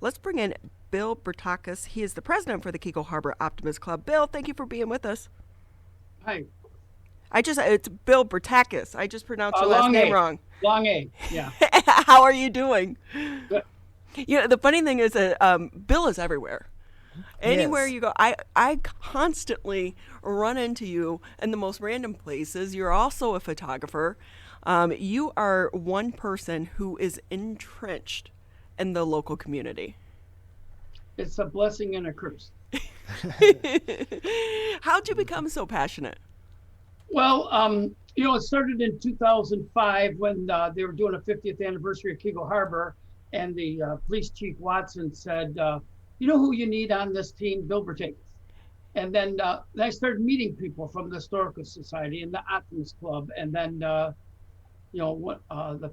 Let's bring in Bill Bertakis. He is the president for the Keego Harbor Optimist Club. Bill, thank you for being with us. Hi. It's Bill Bertakis. I just pronounced your last Long name A. wrong. Long A. Yeah. How are you doing? Good. The funny thing is that Bill is everywhere. Anywhere Yes. you go, I constantly run into you in the most random places. You're also a photographer. You are one person who is entrenched in the local community. It's a blessing and a curse. How'd you become so passionate? Well, it started in 2005 when they were doing a 50th anniversary of Keego Harbor, and the police chief Watson said, "You know who you need on this team? Bill Bertakis." And then I started meeting people from the Historical Society and the Optimist Club, and then the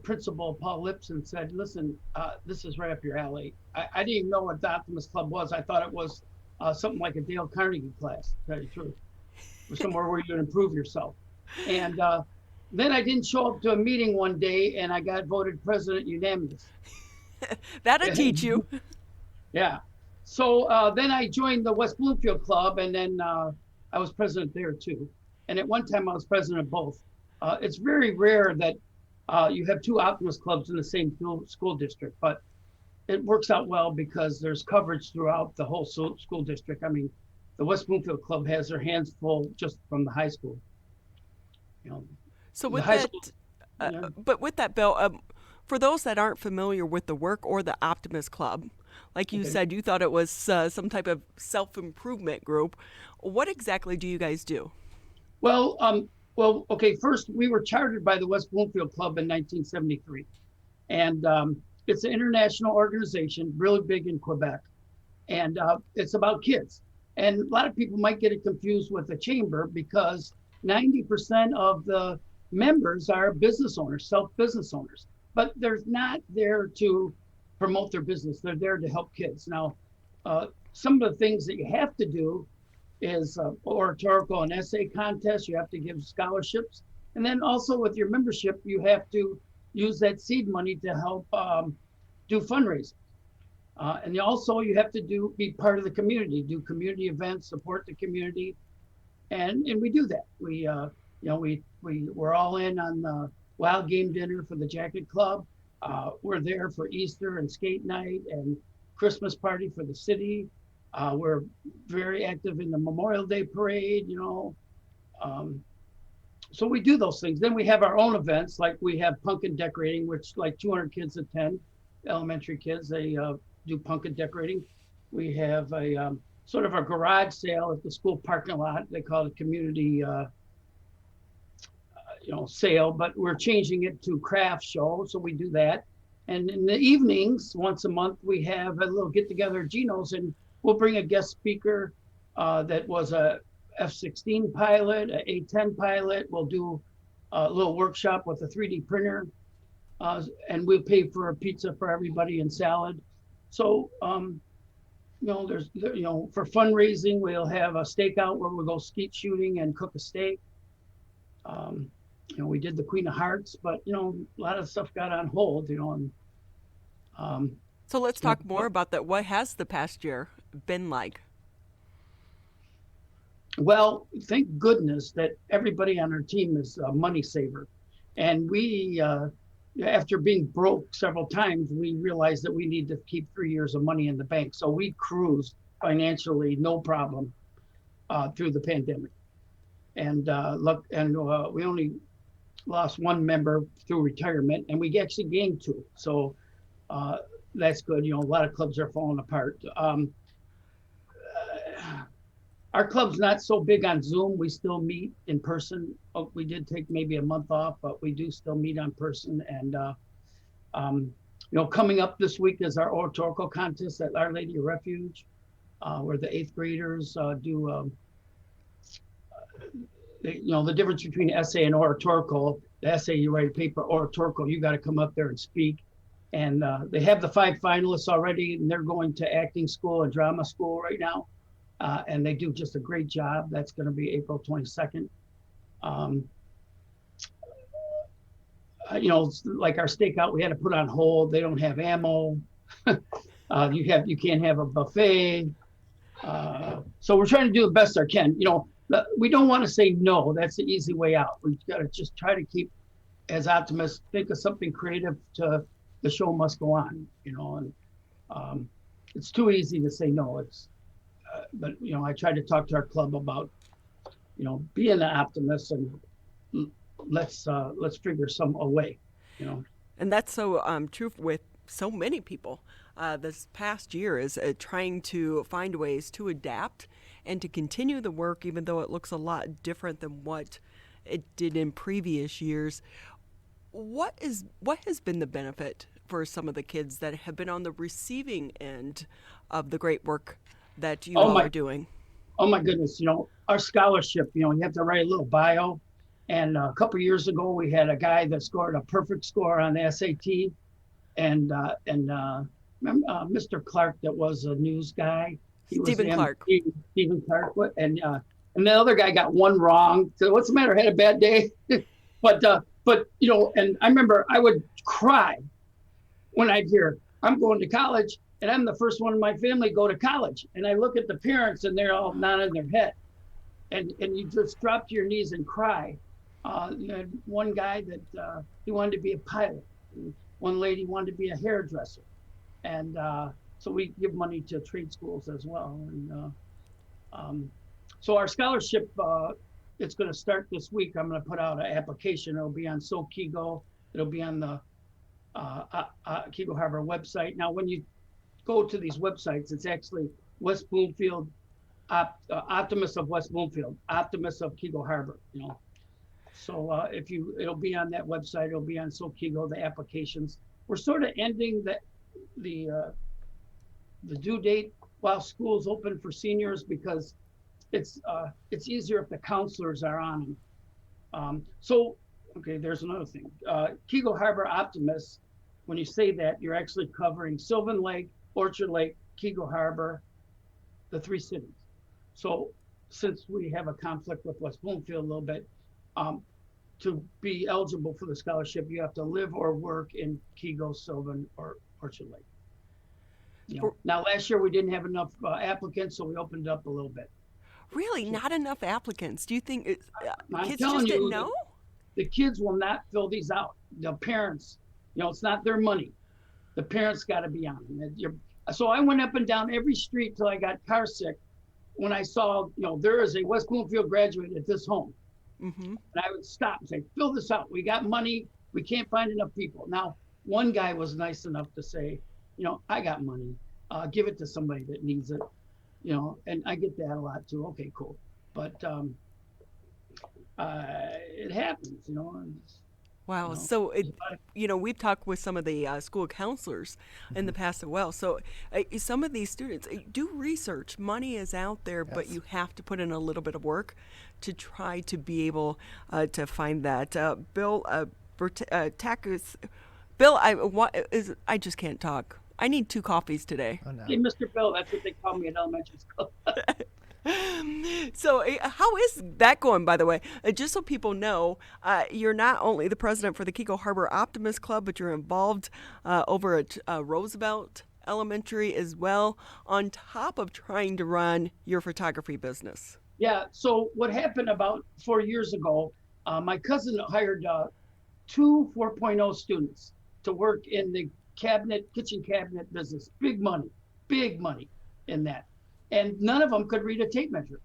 principal, Paul Lipson, said, "Listen, this is right up your alley." I didn't even know what the Optimist Club was. I thought it was something like a Dale Carnegie class, to tell you the truth, or somewhere where you can improve yourself. And then I didn't show up to a meeting one day, and I got voted president unanimous. That'll teach you. Yeah. So then I joined the West Bloomfield Club, and then I was president there too. And at one time, I was president of both. It's very rare that you have two Optimist clubs in the same school district, but it works out well because there's coverage throughout the whole school district. I mean, the West Bloomfield Club has their hands full just from the high school. You know, So the with high that, school. Yeah. but with that, Bill, for those that aren't familiar with the work or the Optimist Club, like you Okay. said, you thought it was some type of self-improvement group. What exactly do you guys do? Okay. First, we were chartered by the West Bloomfield Club in 1973, and it's an international organization, really big in Quebec, and it's about kids. And a lot of people might get it confused with the chamber because 90% of the members are business owners, self-business owners, but they're not there to promote their business. They're there to help kids. Now, some of the things that you have to do is oratorical and essay contests. You have to give scholarships. And then also with your membership, you have to use that seed money to help do fundraising. And you have to be part of the community, do community events, support the community, and we do that. We're all in on the wild game dinner for the Jacket Club. We're there for Easter and skate night and Christmas party for the city. We're very active in the Memorial Day parade. So we do those things. Then we have our own events, like we have pumpkin decorating, which like 200 kids attend, elementary kids. They do pumpkin decorating. We have a sort of a garage sale at the school parking lot. They call it community, sale, but we're changing it to craft show. So we do that. And in the evenings, once a month, we have a little get together at Geno's, and we'll bring a guest speaker that was a F-16 pilot, a A-10 pilot. We'll do a little workshop with a 3D printer, and we'll pay for a pizza for everybody and salad. So, for fundraising, we'll have a stakeout where we'll go skeet shooting and cook a steak. We did the Queen of Hearts, but a lot of stuff got on hold. So let's talk more about that. What has the past year been like? Well, thank goodness that everybody on our team is a money saver, and we, after being broke several times, we realized that we need to keep 3 years of money in the bank. So we cruised financially, no problem, through the pandemic. And we only lost one member through retirement, and we actually gained two. So that's good. A lot of clubs are falling apart. Our club's not so big on Zoom. We still meet in person. We did take maybe a month off, but we do still meet in person. And coming up this week is our oratorical contest at Our Lady of Refuge, where the 8th graders do. The difference between essay and oratorical. The essay, you write a paper. Oratorical, you got to come up there and speak. And they have the 5 finalists already, and they're going to acting school and drama school right now. And they do just a great job. That's going to be April 22nd. Like our stakeout, we had to put on hold. They don't have ammo. You can't have a buffet. So we're trying to do the best I can. We don't want to say no. That's the easy way out. We've got to just try to keep, as optimists, think of something creative to the show must go on. And it's too easy to say no. But I tried to talk to our club about being an optimist and let's figure a way. And that's so true with so many people. This past year is trying to find ways to adapt and to continue the work, even though it looks a lot different than what it did in previous years. What has been the benefit for some of the kids that have been on the receiving end of the great work that you all are doing? Oh my goodness! Our scholarship. You have to write a little bio. And a couple of years ago, we had a guy that scored a perfect score on the SAT, and Mr. Clark, that was a news guy. Stephen Clark. Stephen Clark, and the other guy got one wrong. So what's the matter? Had a bad day, but and I remember I would cry when I'd hear I'm going to college, and I'm the first one in my family to go to college, and I look at the parents, and they're all nodding their head, and you just drop to your knees and cry. You had one guy that he wanted to be a pilot. One lady wanted to be a hairdresser. And so we give money to trade schools as well. And so our scholarship, it's going to start this week. I'm going to put out an application. It'll be on Keego. It'll be on the Keego Harbor website. Now, when you go to these websites, it's actually West Bloomfield, Optimist of West Bloomfield, Optimist of Keego Harbor, So it'll be on that website. It'll be on Keego, the applications. We're sort of ending the due date while school's open for seniors because it's easier if the counselors are on them. Okay, there's another thing. Keego Harbor Optimists, when you say that, you're actually covering Sylvan Lake, Orchard Lake, Keego Harbor, the three cities. So since we have a conflict with West Bloomfield a little bit, to be eligible for the scholarship, you have to live or work in Keego, Sylvan, or Orchard Lake. Now, last year we didn't have enough applicants, so we opened it up a little bit. Really, not enough applicants? Do you think kids telling just you, didn't know? The kids will not fill these out. The parents, it's not their money. The parents got to be on it. So I went up and down every street till I got car sick when I saw, there is a West Bloomfield graduate at this home. Mm-hmm. And I would stop and say, fill this out. We got money. We can't find enough people. Now, one guy was nice enough to say, I got money. Give it to somebody that needs it. And I get that a lot too. Okay, cool. But it happens, Wow. So, we've talked with some of the school counselors in the past as well. So, some of these students do research. Money is out there, yes, but you have to put in a little bit of work to try to be able to find that. Bill, Bill, I just can't talk. I need 2 coffees today. Oh, no. Hey, Mr. Bill, that's what they call me at elementary school. So how is that going, by the way? Just so people know, you're not only the president for the Keego Harbor Optimist Club, but you're involved over at Roosevelt Elementary as well, on top of trying to run your photography business. Yeah, so what happened about 4 years ago, my cousin hired 2 4.0 students to work in the kitchen cabinet business. Big money in that. And none of them could read a tape measure.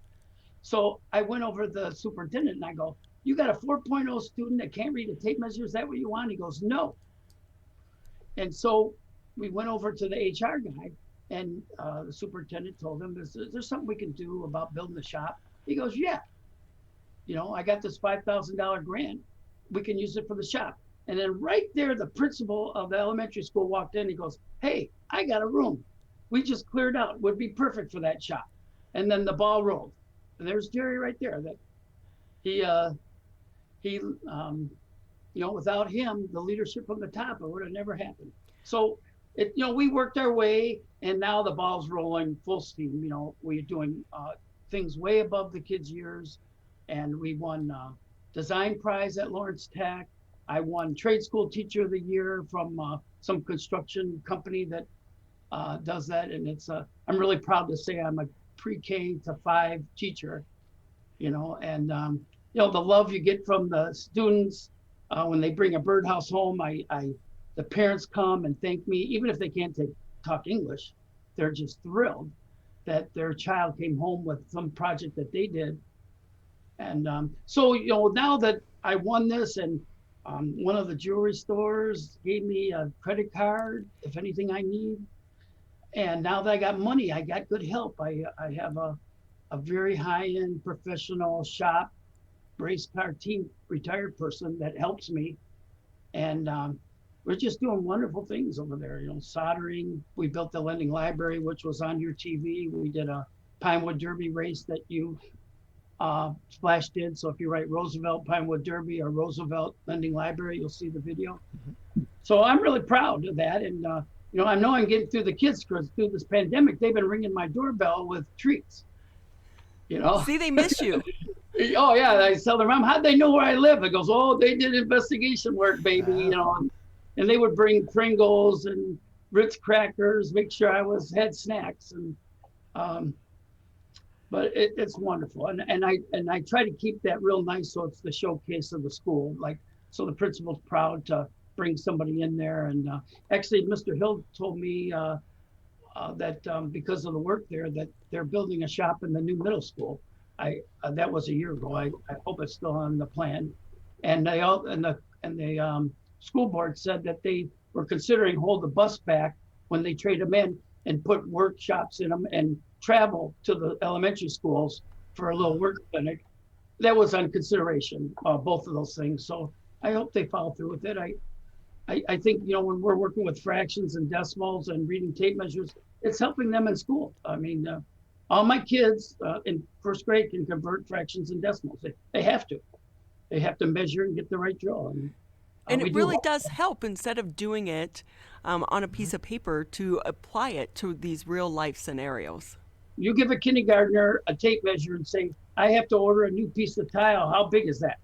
So I went over to the superintendent and I go, you got a 4.0 student that can't read a tape measure? Is that what you want? He goes, no. And so we went over to the HR guy and the superintendent told him, is there something we can do about building the shop? He goes, yeah. I got this $5,000 grant. We can use it for the shop. And then right there, the principal of the elementary school walked in. He goes, hey, I got a room. We just cleared out. Would be perfect for that shop. And then the ball rolled. And there's Jerry right there. That he without him, the leadership from the top, it would have never happened. So we worked our way, and now the ball's rolling full steam. We're doing things way above the kids' years, and we won design prize at Lawrence Tech. I won trade school teacher of the year from some construction company that does that, and I'm really proud to say I'm a pre-K to 5 teacher, and the love you get from the students when they bring a birdhouse home. The parents come and thank me, even if they can't talk English. They're just thrilled that their child came home with some project that they did. And so now that I won this, and one of the jewelry stores gave me a credit card if anything I need. And now that I got money, I got good help. I have a very high-end professional shop, race car team retired person that helps me. And we're just doing wonderful things over there, soldering. We built the lending library, which was on your TV. We did a Pinewood Derby race that you splashed in. So if you write Roosevelt Pinewood Derby or Roosevelt Lending Library, you'll see the video. So I'm really proud of that. And, I know I'm getting through the kids because through this pandemic, they've been ringing my doorbell with treats, See, they miss you. Oh, yeah. I tell their mom, how'd they know where I live? It goes, oh, they did investigation work, baby, and they would bring Pringles and Ritz crackers, make sure I had snacks. And but it's wonderful. And I try to keep that real nice, so it's the showcase of the school. So the principal's proud to bring somebody in there. And actually, Mr. Hill told me that because of the work there, that they're building a shop in the new middle school. That was a year ago. I hope it's still on the plan. And the school board said that they were considering hold the bus back when they trade them in and put workshops in them and travel to the elementary schools for a little work clinic. That was on consideration, both of those things. So I hope they follow through with it. I think, when we're working with fractions and decimals and reading tape measures, it's helping them in school. I mean, all my kids in first grade can convert fractions and decimals. They have to. They have to measure and get the right draw. And it really does help, instead of doing it on a piece of paper, to apply it to these real life scenarios. You give a kindergartner a tape measure and say, I have to order a new piece of tile. How big is that?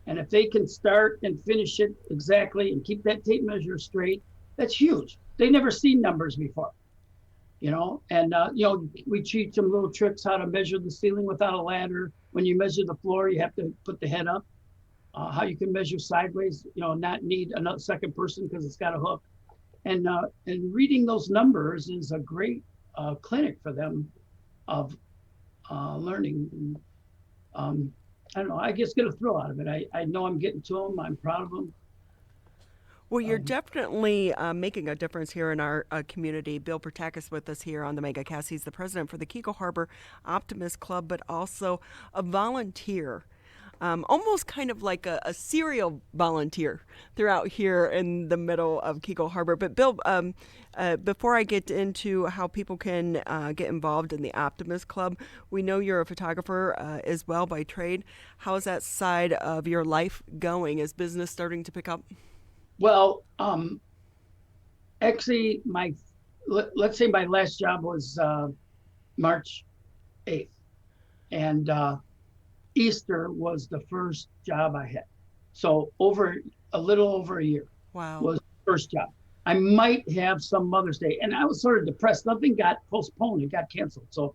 And if they can start and finish it exactly and keep that tape measure straight, that's huge. They never seen numbers before, and, we teach them little tricks how to measure the ceiling without a ladder. When you measure the floor, you have to put the head up. How you can measure sideways, not need another second person because it's got a hook. And reading those numbers is a great clinic for them of learning. I don't know, I just get a thrill out of it. I know I'm getting to them. I'm proud of them. Well, you're definitely making a difference here in our community. Bill Pertakis with us here on the MegaCast. He's the president for the Keego Harbor Optimist Club, but also a volunteer. Almost kind of like a serial volunteer throughout here in the middle of Keego Harbor. But Bill, before I get into how people can get involved in the Optimist Club, we know you're a photographer as well by trade. How is that side of your life going? Is business starting to pick up? Well, actually, let's say my last job was March 8th. And Easter was the first job I had. So a little over a year. Wow. Was the first job. I might have some Mother's Day. And I was sort of depressed. Nothing got postponed. It got canceled. So,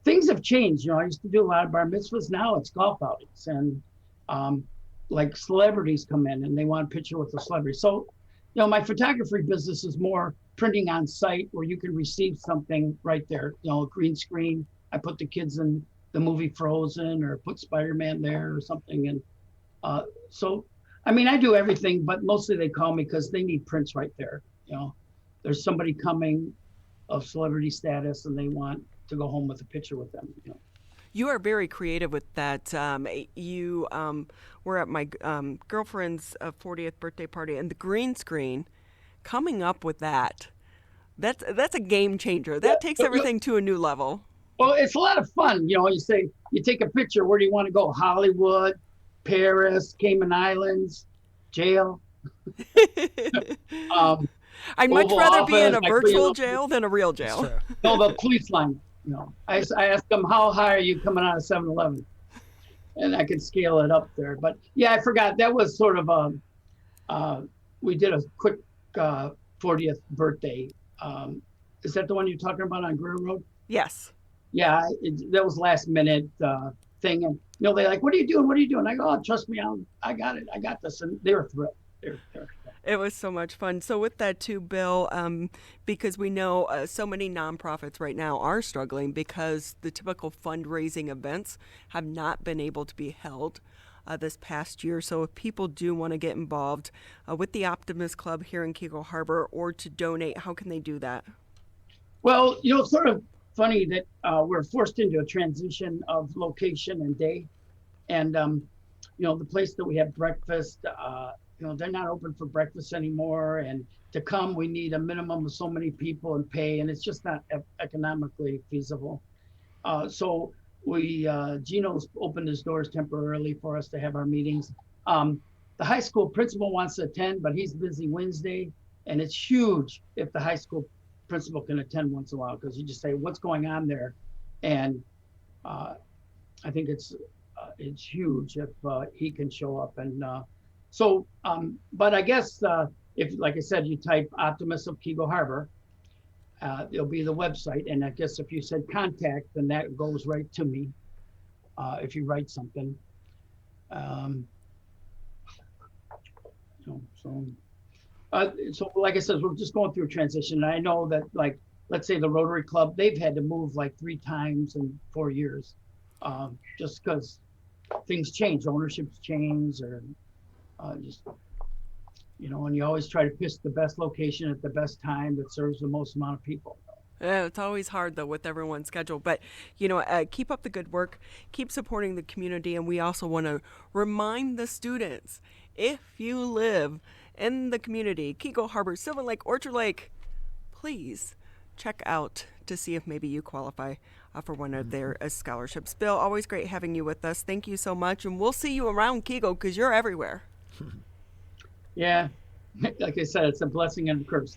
things have changed. I used to do a lot of bar mitzvahs. Now it's golf outings. And like celebrities come in and they want a picture with a celebrity. So, my photography business is more printing on site where you can receive something right there. A green screen. I put the kids in the movie Frozen or put Spider-Man there or something. And so, I do everything, but mostly they call me because they need prints right there. There's somebody coming of celebrity status and they want to go home with a picture with them. You are very creative with that. You were at my girlfriend's 40th birthday party, and the green screen, coming up with that's a game changer. That takes everything to a new level. Well, it's a lot of fun. You say, you take a picture. Where do you want to go? Hollywood, Paris, Cayman Islands, jail. I'd much rather be in a virtual jail than a real jail. Sure. No, the police line. I ask them, how high are you coming out of 7-Eleven? And I can scale it up there. But yeah, I forgot. That was sort of we did a quick 40th birthday Um, is that the one you're talking about on Greer Road? Yes. Yeah, that was last minute thing, and they're like, "What are you doing? What are you doing?" I go, "Oh, trust me, I got it. I got this." And they were thrilled. They're thrilled. It was so much fun. So with that too, Bill, because we know so many nonprofits right now are struggling because the typical fundraising events have not been able to be held this past year. So if people do want to get involved with the Optimist Club here in Keego Harbor or to donate, how can they do that? Well, it's sort of funny that we're forced into a transition of location and day, and the place that we have breakfast, they're not open for breakfast anymore, and to come we need a minimum of so many people and pay, and it's just not economically feasible. So we Gino's opened his doors temporarily for us to have our meetings. The high school principal wants to attend, but he's busy Wednesday, and it's huge if the high school principal can attend once in a while, because you just say what's going on there, and I think it's huge if he can show up. And but I guess if, like I said, you type Optimist of Keego Harbor, it'll be the website. And I guess if you said contact, then that goes right to me if you write something. So like I said, we're just going through a transition. And I know that, like, let's say the Rotary Club, they've had to move like 3 times in 4 years, just because things change, ownerships change, or just, and you always try to pick the best location at the best time that serves the most amount of people. Yeah, it's always hard though with everyone's schedule, but keep up the good work, keep supporting the community, and we also want to remind the students, if you live in the community, Keego Harbor, Sylvan Lake, Orchard Lake, please check out to see if maybe you qualify for one of their scholarships. Bill, always great having you with us. Thank you so much, and we'll see you around Keego because you're everywhere. Yeah, like I said, it's a blessing and a curse.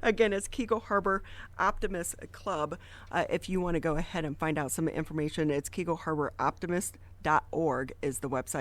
Again, it's Keego Harbor Optimist Club. If you want to go ahead and find out some information, it's KeegoHarborOptimist.org is the website.